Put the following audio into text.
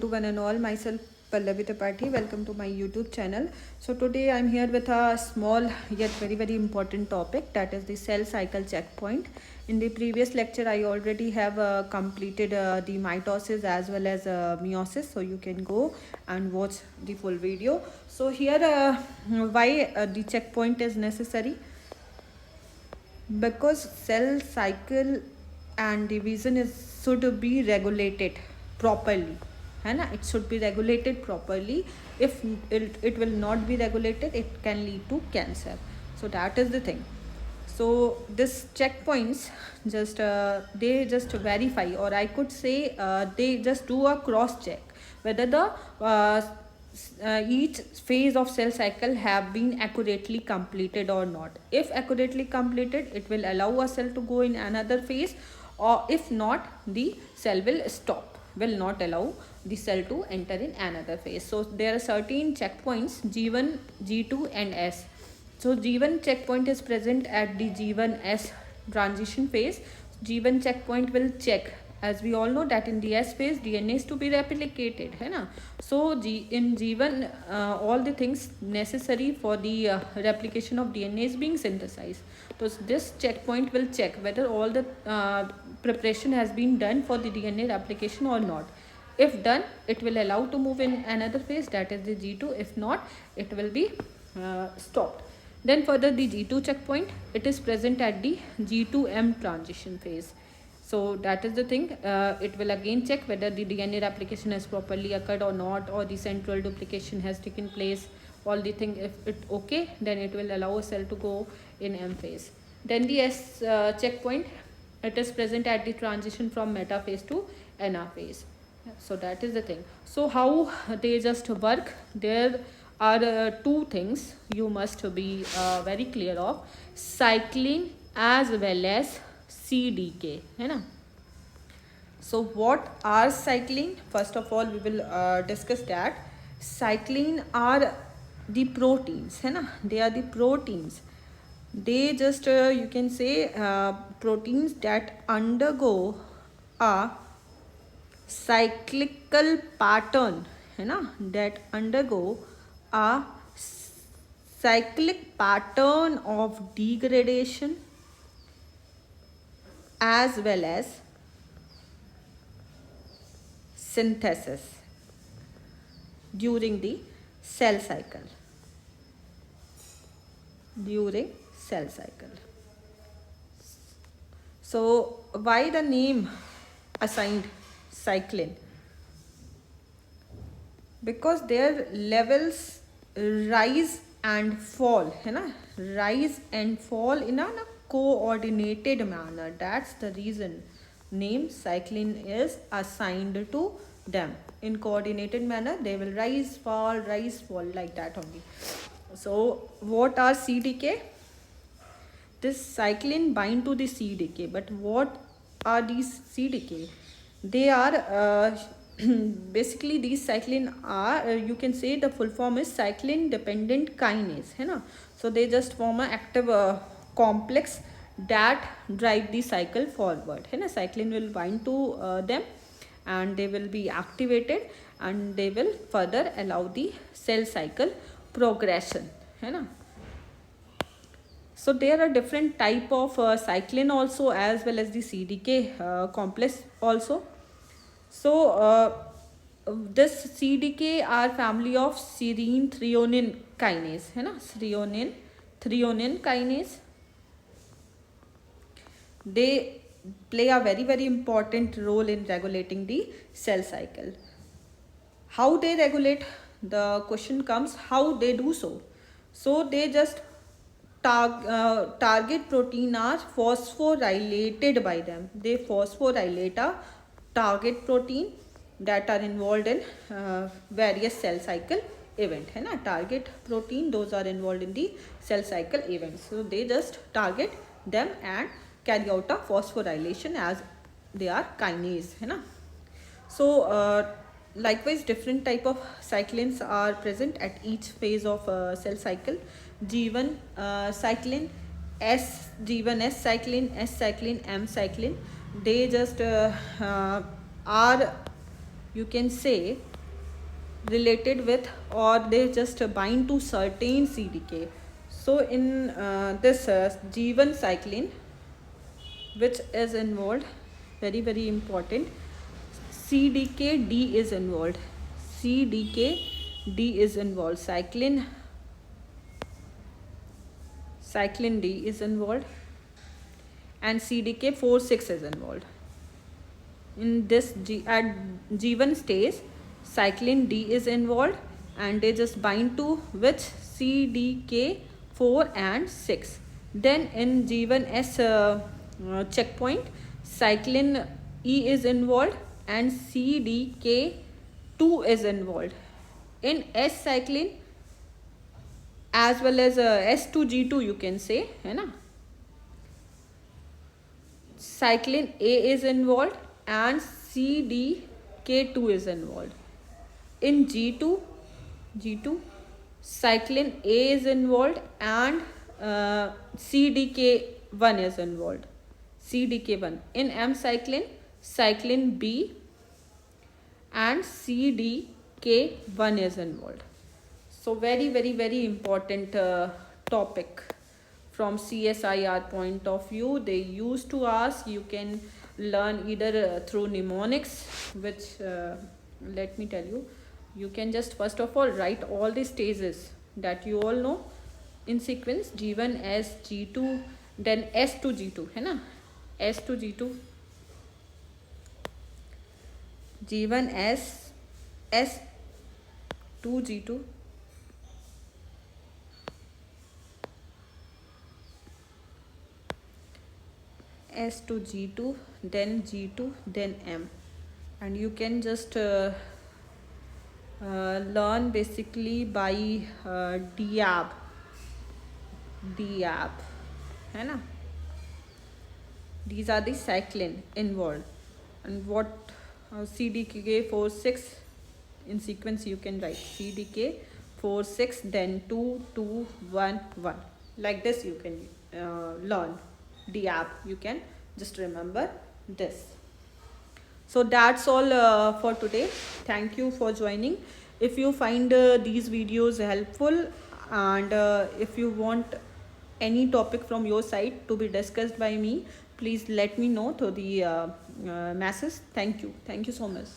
To one and all, myself Pallavi Tripathi. Welcome to my YouTube channel. So today I'm here with a small yet very important topic, that is the cell cycle checkpoint. In the previous lecture I already have completed the mitosis as well as meiosis, so you can go and watch the full video. So here why the checkpoint is necessary, because cell cycle and division should be regulated properly, है ना. It should be regulated properly. If it will not be regulated, it can lead to cancer. So that is the thing. So this checkpoints just they just verify, or I could say they just do a cross check whether the each phase of cell cycle have been accurately completed or not. If accurately completed, it will allow a cell to go in another phase, or if not, the cell will stop, will not allow the cell to enter in another phase. So there are certain checkpoints G1, G2 and S. So G1 checkpoint is present at the G1S transition phase. G1 checkpoint will check, as we all know that in the S phase DNA is to be replicated, है ना. So in G1 all the things necessary for the replication of DNA is being synthesized. So this checkpoint will check whether all the preparation has been done for the DNA replication or not. If done, it will allow to move in another phase, that is the G2. If not, it will be stopped. Then further the G2 checkpoint, it is present at the G2M transition phase. So that is the thing. It will again check whether the DNA replication has properly occurred or not, or the central duplication has taken place. All the thing, if it okay, then it will allow a cell to go in M phase. Then the S checkpoint, it is present at the transition from metaphase to anaphase. So that is the thing. So how they just work, there are two things you must be very clear of: cycling as well as CDK, है ना. So what are cycling? First of all, we will discuss that. Cycling are the proteins, है ना. They are the proteins. They just you can say proteins that undergo a cyclical pattern, है ना, that undergo a cyclic pattern of degradation as well as synthesis during the cell cycle. During cell cycle. So why the name assigned cyclin? Because their levels rise and fall, है ना, rise and fall in a coordinated manner. That's the reason name cyclin is assigned to them. In coordinated manner, they will rise, fall, like that only. So what are CDK? This cyclin bind to the CDK. But what are these CDK? They are basically these cyclin are you can say the full form is cyclin dependent kinase, है ना. So they just form an active complex that drive the cycle forward, है ना. Cyclin will bind to them and they will be activated and they will further allow the cell cycle progression, है ना. So there are different type of cyclin also, as well as the CDK complex also. So this CDK are family of serine threonine kinase, है ना. Threonine kinase. They play a very important role in regulating the cell cycle. How they regulate? The question comes, how they do so? So they just target protein are phosphorylated by them. They phosphorylate a target protein that are involved in various cell cycle event, है ना. Target protein, those are involved in the cell cycle events. So they just target them and carry out a phosphorylation as they are kinase, है ना. So likewise different type of cyclins are present at each phase of cell cycle. G1 cyclin, G1S cyclin, S cyclin, M cyclin. They just are, you can say, related with, or they just bind to certain CDK. So in this G1 cyclin, which is involved, very very important, CDKD is involved. CDKD is involved. Cyclin D is involved, and CDK4/6 is involved. In this at G1 stage, cyclin D is involved, and they just bind to which CDK4 and 6. Then in G1S checkpoint, cyclin E is involved and CDK2 is involved. In S cyclin as well as S2G2, you can say, है ना, cyclin A is involved and CDK2 is involved. In G2, cyclin A is involved and CDK1 is involved. CDK1. In M cyclin, cyclin B and CDK1 is involved. So very very very important topic from CSIR point of view. They used to ask, you can learn either through mnemonics, which let me tell you, you can just first of all write all the stages that you all know in sequence, G1, S, G2, then S to G2, है ना, S to G2, G1, S, S to G2, S to G2, then G2, then M. And you can just learn basically by DAB, है ना. These are the cyclin involved. And what CDK4/6 in sequence, you can write CDK4/6, then 2 2 1 1, like this you can learn DAB. You can just remember this. So that's all for today. Thank you for joining. If you find these videos helpful, and if you want any topic from your side to be discussed by me, please let me know through the message. Thank you so much.